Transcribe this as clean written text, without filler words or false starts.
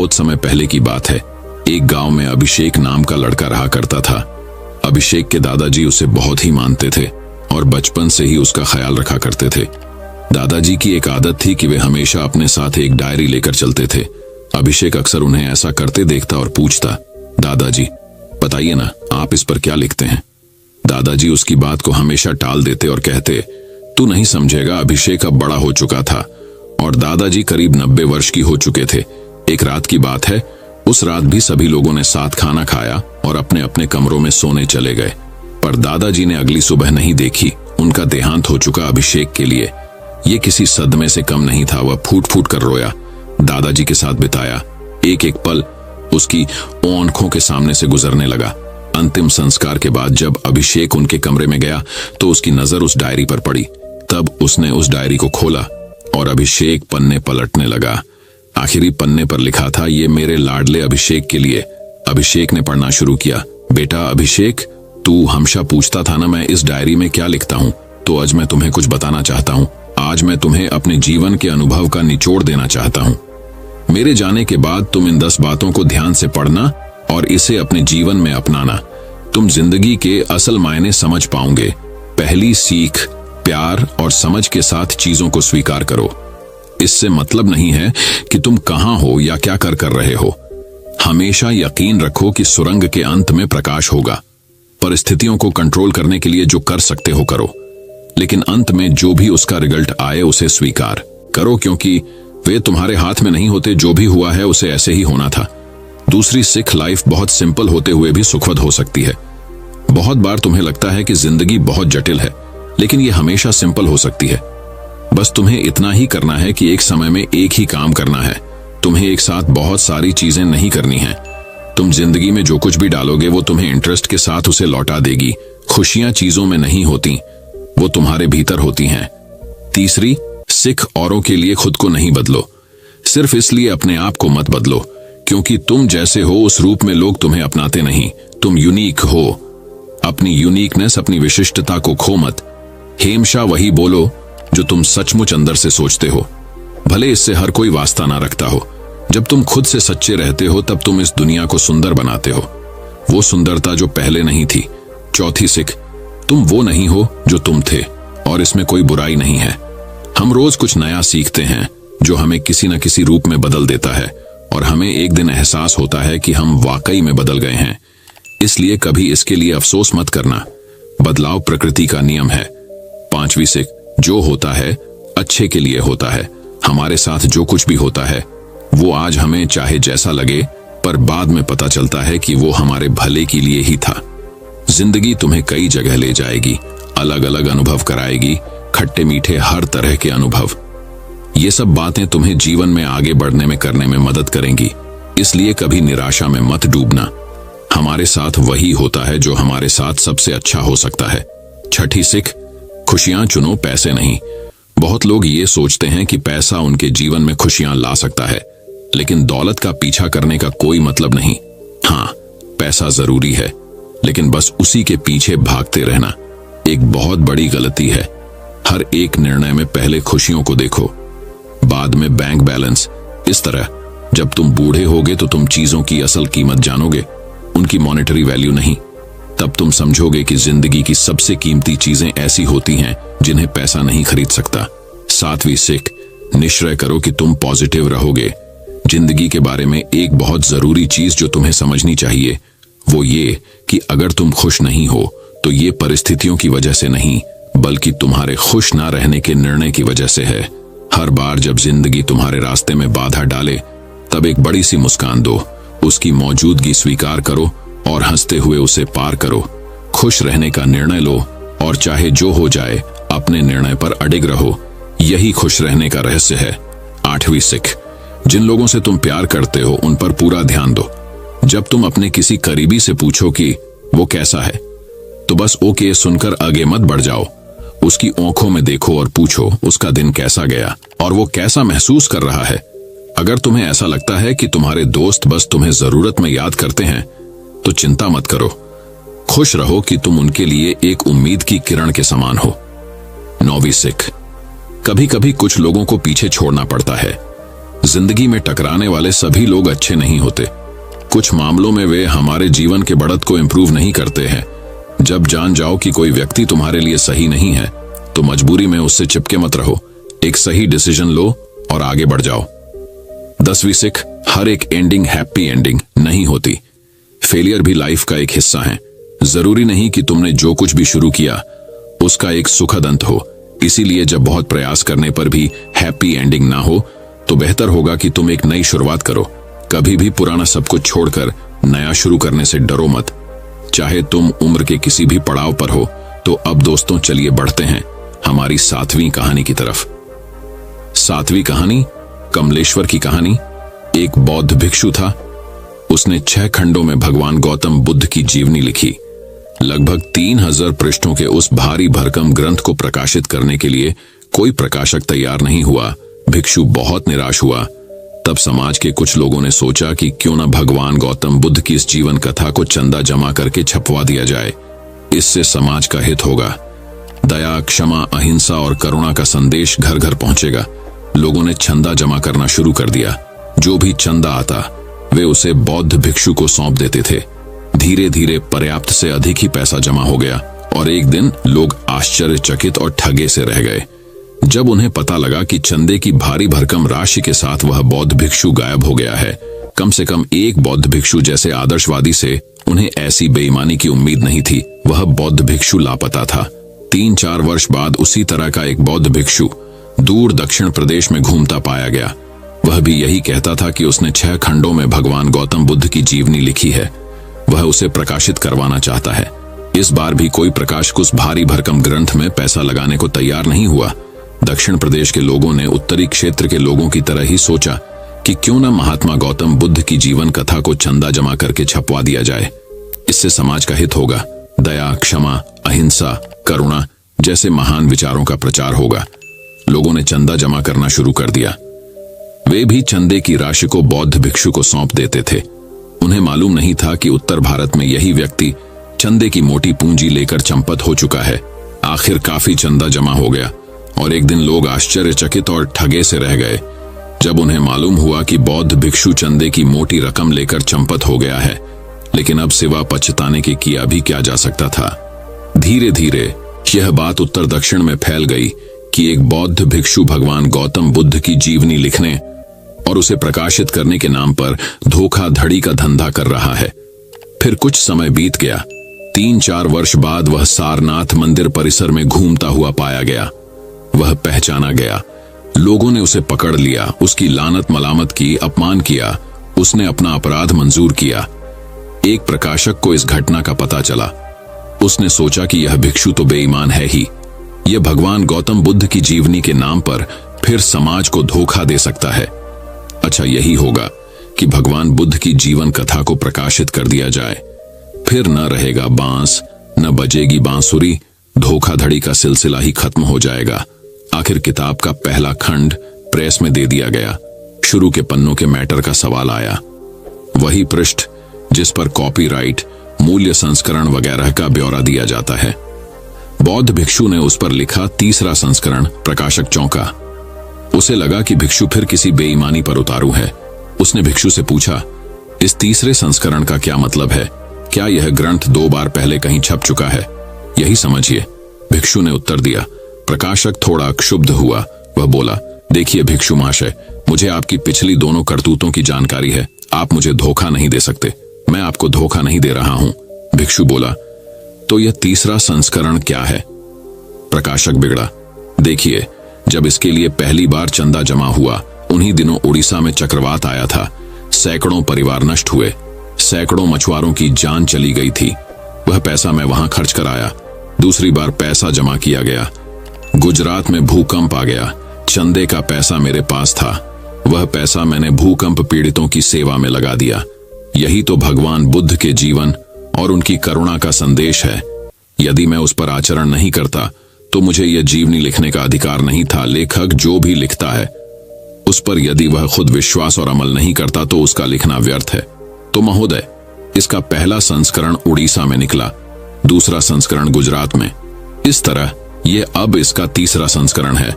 बहुत समय पहले की बात है। एक गांव में अभिषेक नाम का लड़का रहा करता था। अभिषेक के दादाजी उसे बहुत ही मानते थे और बचपन से ही उसका ख्याल रखा करते थे। दादाजी की एक आदत थी कि वे हमेशा अपने साथ एक डायरी लेकर चलते थे। अभिषेक अक्सर उन्हें ऐसा करते देखता और पूछता, दादाजी बताइए ना, आप इस पर क्या लिखते हैं? दादाजी उसकी बात को हमेशा टाल देते और कहते, तू नहीं समझेगा, अभिषेक अब बड़ा हो चुका था। और दादाजी करीब 90 वर्ष की हो चुके थे। एक रात की बात है, उस रात भी सभी लोगों ने साथ खाना खाया और अपने अपने कमरों में सोने चले गए। पर दादाजी ने अगली सुबह नहीं देखी। उनका देहांत हो चुका अभिषेक के लिए ये किसी सदमे से कम नहीं था। वह फूट फूट कर रोया। दादाजी के साथ बिताया एक एक पल उसकी आंखों के सामने से गुजरने लगा। अंतिम संस्कार के बाद जब अभिषेक उनके कमरे में गया तो उसकी नजर उस डायरी पर पड़ी। तब उसने उस डायरी को खोला और अभिषेक पन्ने पलटने लगा। आखिरी पन्ने पर लिखा था, ये मेरे लाडले अभिषेक के लिए। अभिषेक ने पढ़ना शुरू किया, बेटा अभिषेक, तू हमेशा पूछता था ना मैं इस डायरी में क्या लिखता हूँ, तो आज मैं तुम्हें कुछ बताना चाहता हूँ। आज मैं तुम्हें अपने जीवन के अनुभव का निचोड़ देना चाहता हूँ। मेरे जाने के बाद तुम इन 10 बातों को ध्यान से पढ़ना और इसे अपने जीवन में अपनाना। तुम जिंदगी के असल मायने समझ पाओगे। पहली सीख, प्यार और समझ के साथ चीजों को स्वीकार करो। इससे मतलब नहीं है कि तुम कहां हो या क्या कर रहे हो। हमेशा यकीन रखो कि सुरंग के अंत में प्रकाश होगा। परिस्थितियों को कंट्रोल करने के लिए जो कर सकते हो करो, लेकिन अंत में जो भी उसका रिजल्ट आए उसे स्वीकार करो, क्योंकि वे तुम्हारे हाथ में नहीं होते। जो भी हुआ है उसे ऐसे ही होना था। दूसरी सीख, लाइफ बहुत सिंपल होते हुए भी सुखद हो सकती है। बहुत बार तुम्हें लगता है कि जिंदगी बहुत जटिल है, लेकिन यह हमेशा सिंपल हो सकती है। बस तुम्हें इतना ही करना है कि एक समय में एक ही काम करना है। तुम्हें एक साथ बहुत सारी चीजें नहीं करनी है। तुम जिंदगी में जो कुछ भी डालोगे वो तुम्हें इंटरेस्ट के साथ उसे लौटा देगी। खुशियां चीजों में नहीं होती, वो तुम्हारे भीतर होती हैं। तीसरी सीख, औरों के लिए खुद को नहीं बदलो। सिर्फ इसलिए अपने आप को मत बदलो क्योंकि तुम जैसे हो उस रूप में लोग तुम्हें अपनाते नहीं। तुम यूनिक हो। अपनी यूनिकनेस, अपनी विशिष्टता को खो मत। हमेशा वही बोलो जो तुम सचमुच अंदर से सोचते हो, भले इससे हर कोई वास्ता ना रखता हो। जब तुम खुद से सच्चे रहते हो तब तुम इस दुनिया को सुंदर बनाते हो, वो सुंदरता जो पहले नहीं थी। चौथी सीख, तुम वो नहीं हो जो तुम थे और इसमें कोई बुराई नहीं है। हम रोज कुछ नया सीखते हैं जो हमें किसी न किसी रूप में बदल देता है और हमें एक दिन एहसास होता है कि हम वाकई में बदल गए हैं। इसलिए कभी इसके लिए अफसोस मत करना। बदलाव प्रकृति का नियम है। पांचवी सीख, जो होता है अच्छे के लिए होता है। हमारे साथ जो कुछ भी होता है वो आज हमें चाहे जैसा लगे, पर बाद में पता चलता है कि वो हमारे भले के लिए ही था। जिंदगी तुम्हें कई जगह ले जाएगी, अलग अलग अनुभव कराएगी, खट्टे मीठे हर तरह के अनुभव। ये सब बातें तुम्हें जीवन में आगे बढ़ने में करने में मदद करेंगी। इसलिए कभी निराशा में मत डूबना। हमारे साथ वही होता है जो हमारे साथ सबसे अच्छा हो सकता है। छठी सीख, खुशियां चुनो, पैसे नहीं। बहुत लोग ये सोचते हैं कि पैसा उनके जीवन में खुशियां ला सकता है, लेकिन दौलत का पीछा करने का कोई मतलब नहीं। हाँ, पैसा जरूरी है, लेकिन बस उसी के पीछे भागते रहना एक बहुत बड़ी गलती है। हर एक निर्णय में पहले खुशियों को देखो, बाद में बैंक बैलेंस। इस तरह जब तुम बूढ़े होगे तो तुम चीजों की असल कीमत जानोगे, उनकी मॉनेटरी वैल्यू नहीं। तब तुम समझोगे कि जिंदगी की सबसे कीमती चीजें ऐसी होती हैं जिन्हें पैसा नहीं खरीद सकता। सातवीं सीख, निश्चय करो कि तुम पॉजिटिव रहोगे। जिंदगी के बारे में एक बहुत जरूरी चीज जो तुम्हें समझनी चाहिए वो ये कि अगर तुम खुश नहीं हो तो ये परिस्थितियों की वजह से नहीं, बल्कि तुम्हारे खुश ना रहने के निर्णय की वजह से है। हर बार जब जिंदगी तुम्हारे रास्ते में बाधा डाले तब एक बड़ी सी मुस्कान दो, उसकी मौजूदगी स्वीकार करो और हंसते हुए उसे पार करो। खुश रहने का निर्णय लो और चाहे जो हो जाए अपने निर्णय पर अडिग रहो। यही खुश रहने का रहस्य है। आठवीं सीख, जिन लोगों से तुम प्यार करते हो उन पर पूरा ध्यान दो। जब तुम अपने किसी करीबी से पूछो कि वो कैसा है, तो बस ओके सुनकर आगे मत बढ़ जाओ। उसकी आंखों में देखो और पूछो उसका दिन कैसा गया और वो कैसा महसूस कर रहा है। अगर तुम्हें ऐसा लगता है कि तुम्हारे दोस्त बस तुम्हें जरूरत में याद करते हैं तो चिंता मत करो। खुश रहो कि तुम उनके लिए एक उम्मीद की किरण के समान हो। नौवीं सीख, कभी कभी कुछ लोगों को पीछे छोड़ना पड़ता है। जिंदगी में टकराने वाले सभी लोग अच्छे नहीं होते। कुछ मामलों में वे हमारे जीवन के बढ़त को इम्प्रूव नहीं करते हैं। जब जान जाओ कि कोई व्यक्ति तुम्हारे लिए सही नहीं है तो मजबूरी में उससे चिपके मत रहो। एक सही डिसीजन लो और आगे बढ़ जाओ। 10वीं सीख, हर एक एंडिंग हैप्पी एंडिंग नहीं होती। फेलियर भी लाइफ का एक हिस्सा है। जरूरी नहीं कि तुमने जो कुछ भी शुरू किया उसका एक सुखद अंत हो। इसीलिए जब बहुत प्रयास करने पर भी हैप्पी एंडिंग ना हो तो बेहतर होगा कि तुम एक नई शुरुआत करो। कभी भी पुराना सब कुछ छोड़कर नया शुरू करने से डरो मत। चाहे तुम उम्र के किसी भी पड़ाव पर हो। तो अब दोस्तों चलिए बढ़ते हैं हमारी 7वीं कहानी की तरफ। 7वीं कहानी कमलेश्वर की कहानी। एक बौद्ध भिक्षु था। उसने 6 खंडों में भगवान गौतम बुद्ध की जीवनी लिखी। लगभग 3000 पृष्ठों के उस भारी भरकम ग्रंथ को प्रकाशित करने के लिए कोई प्रकाशक तैयार नहीं हुआ। भिक्षु बहुत निराश हुआ। तब समाज के कुछ लोगों ने सोचा कि क्यों न भगवान गौतम बुद्ध की इस जीवन कथा को चंदा जमा करके छपवा दिया जाए। इससे समाज का हित होगा। दया, क्षमा, अहिंसा और करुणा का संदेश घर घर पहुंचेगा। लोगों ने चंदा जमा करना शुरू कर दिया। जो भी चंदा आता वे उसे बौद्ध भिक्षु को सौंप देते थे। धीरे धीरे पर्याप्त से अधिक ही पैसा जमा हो गया और एक दिन लोग आश्चर्यचकित और ठगे से रह गए जब उन्हें पता लगा कि चंदे की भारी भरकम राशि के साथ वह बौद्ध भिक्षु गायब हो गया है। कम से कम एक बौद्ध भिक्षु जैसे आदर्शवादी से उन्हें ऐसी बेईमानी की उम्मीद नहीं थी। वह बौद्ध भिक्षु लापता था। 3-4 वर्ष बाद उसी तरह का एक बौद्ध भिक्षु दूर दक्षिण प्रदेश में घूमता पाया गया। वह भी यही कहता था कि उसने 6 खंडों में भगवान गौतम बुद्ध की जीवनी लिखी है। वह उसे प्रकाशित करवाना चाहता है। इस बार भी कोई प्रकाशक उस भारी भरकम ग्रंथ में पैसा लगाने को तैयार नहीं हुआ। दक्षिण प्रदेश के लोगों ने उत्तरी क्षेत्र के लोगों की तरह ही सोचा कि क्यों न महात्मा गौतम बुद्ध की जीवन कथा को चंदा जमा करके छपवा दिया जाए। इससे समाज का हित होगा। दया, क्षमा, अहिंसा, करुणा जैसे महान विचारों का प्रचार होगा। लोगों ने चंदा जमा करना शुरू कर दिया। वे भी चंदे की राशि को बौद्ध भिक्षु को सौंप देते थे। उन्हें मालूम नहीं था कि उत्तर भारत में यही व्यक्ति चंदे की मोटी पूंजी लेकर चंपत हो चुका है। आखिर काफी चंदा जमा हो गया और एक दिन लोग आश्चर्यचकित और ठगे से रह गए जब उन्हें मालूम हुआ कि बौद्ध भिक्षु चंदे की मोटी रकम लेकर चंपत हो गया है। लेकिन अब सिवा पछताने के किया भी क्या जा सकता था। धीरे धीरे यह बात उत्तर दक्षिण में फैल गई कि एक बौद्ध भिक्षु भगवान गौतम बुद्ध की जीवनी लिखने और उसे प्रकाशित करने के नाम पर धोखाधड़ी का धंधा कर रहा है। फिर कुछ समय बीत गया। 3-4 वर्ष बाद वह सारनाथ मंदिर परिसर में घूमता हुआ पाया गया। वह पहचाना गया। लोगों ने उसे पकड़ लिया, उसकी लानत मलामत की, अपमान किया। उसने अपना अपराध मंजूर किया। एक प्रकाशक को इस घटना का पता चला। उसने सोचा कि यह भिक्षु तो बेईमान है ही। यह भगवान गौतम बुद्ध की जीवनी के नाम पर फिर समाज को धोखा दे सकता है। अच्छा यही होगा कि भगवान बुद्ध की जीवन कथा को प्रकाशित कर दिया जाए। फिर न रहेगा बांस, न बजेगी बांसुरी। धोखाधड़ी का सिलसिला ही खत्म हो जाएगा। आखिर किताब का पहला खंड प्रेस में दे दिया गया। शुरू के पन्नों के मैटर का सवाल आया। वही पृष्ठ जिस पर कॉपीराइट, मूल्य संस्करण वगैरह का ब्यौरा दिया जाता है। बौद्ध भिक्षु ने उस पर लिखा 3रा संस्करण। प्रकाशक चौंका। उसे लगा कि भिक्षु फिर किसी बेईमानी पर उतारू है। उसने भिक्षु से पूछा, इस 3रे संस्करण का क्या मतलब है? क्या यह ग्रंथ 2 बार पहले कहीं छप चुका है? यही समझिए, भिक्षु ने उत्तर दिया। प्रकाशक थोड़ा क्षुब्ध हुआ। वह बोला, देखिए भिक्षु महाशय, मुझे आपकी पिछली दोनों करतूतों की जानकारी है। आप मुझे धोखा नहीं दे सकते। मैं आपको धोखा नहीं दे रहा हूं। भिक्षु बोला, तो यह 3रा संस्करण क्या है? प्रकाशक बिगड़ा। देखिए, जब इसके लिए पहली बार चंदा जमा हुआ उन्हीं दिनों उड़ीसा में चक्रवात आया था। सैकड़ों परिवार नष्ट हुए। सैकड़ों मछुआरों की जान चली गई थी। वह पैसा मैं वहां खर्च कराया। दूसरी बार पैसा जमा किया गया। गुजरात में भूकंप आ गया। चंदे का पैसा मेरे पास था। वह पैसा मैंने भूकंप पीड़ितों की सेवा में लगा दिया। यही तो भगवान बुद्ध के जीवन और उनकी करुणा का संदेश है। यदि मैं उस पर आचरण नहीं करता तो मुझे यह जीवनी लिखने का अधिकार नहीं था। लेखक जो भी लिखता है उस पर यदि वह खुद विश्वास और अमल नहीं करता तो उसका लिखना व्यर्थ है। तो महोदय, इसका पहला संस्करण उड़ीसा में निकला, दूसरा संस्करण गुजरात में। इस तरह ये अब इसका 3रा संस्करण है